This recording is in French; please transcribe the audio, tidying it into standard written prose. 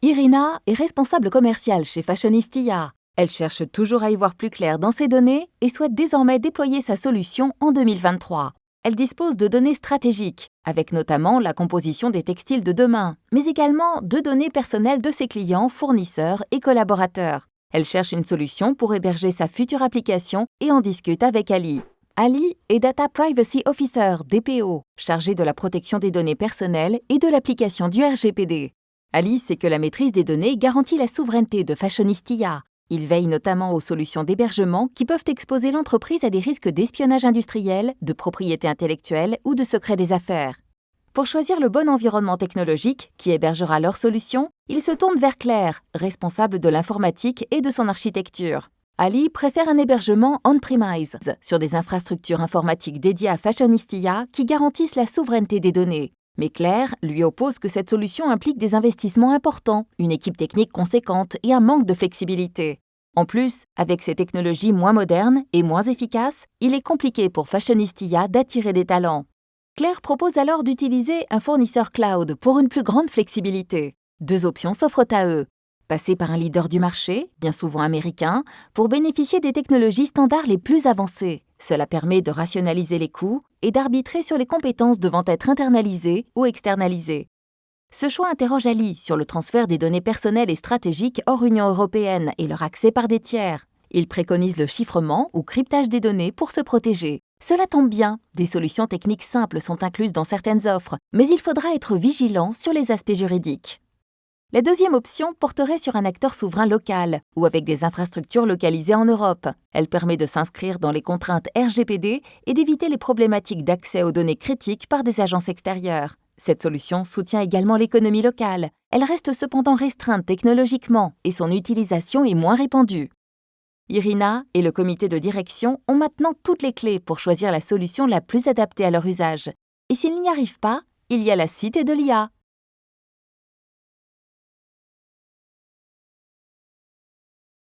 Irina est responsable commerciale chez Fashionista. Elle cherche toujours à y voir plus clair dans ses données et souhaite désormais déployer sa solution en 2023. Elle dispose de données stratégiques, avec notamment la composition des textiles de demain, mais également de données personnelles de ses clients, fournisseurs et collaborateurs. Elle cherche une solution pour héberger sa future application et en discute avec Ali. Ali est Data Privacy Officer, DPO, chargé de la protection des données personnelles et de l'application du RGPD. Ali sait que la maîtrise des données garantit la souveraineté de Fashionista. Il veille notamment aux solutions d'hébergement qui peuvent exposer l'entreprise à des risques d'espionnage industriel, de propriété intellectuelle ou de secret des affaires. Pour choisir le bon environnement technologique qui hébergera leur solution, il se tourne vers Claire, responsable de l'informatique et de son architecture. Ali préfère un hébergement on-premise sur des infrastructures informatiques dédiées à Fashionista qui garantissent la souveraineté des données. Mais Claire lui oppose que cette solution implique des investissements importants, une équipe technique conséquente et un manque de flexibilité. En plus, avec ces technologies moins modernes et moins efficaces, il est compliqué pour Fashionista d'attirer des talents. Claire propose alors d'utiliser un fournisseur cloud pour une plus grande flexibilité. Deux options s'offrent à eux. Passer par un leader du marché, bien souvent américain, pour bénéficier des technologies standards les plus avancées. Cela permet de rationaliser les coûts et d'arbitrer sur les compétences devant être internalisées ou externalisées. Ce choix interroge Ali sur le transfert des données personnelles et stratégiques hors Union européenne et leur accès par des tiers. Il préconise le chiffrement ou cryptage des données pour se protéger. Cela tombe bien, des solutions techniques simples sont incluses dans certaines offres, mais il faudra être vigilant sur les aspects juridiques. La deuxième option porterait sur un acteur souverain local ou avec des infrastructures localisées en Europe. Elle permet de s'inscrire dans les contraintes RGPD et d'éviter les problématiques d'accès aux données critiques par des agences extérieures. Cette solution soutient également l'économie locale. Elle reste cependant restreinte technologiquement et son utilisation est moins répandue. Irina et le comité de direction ont maintenant toutes les clés pour choisir la solution la plus adaptée à leur usage. Et s'ils n'y arrivent pas, il y a la Cité de l'IA.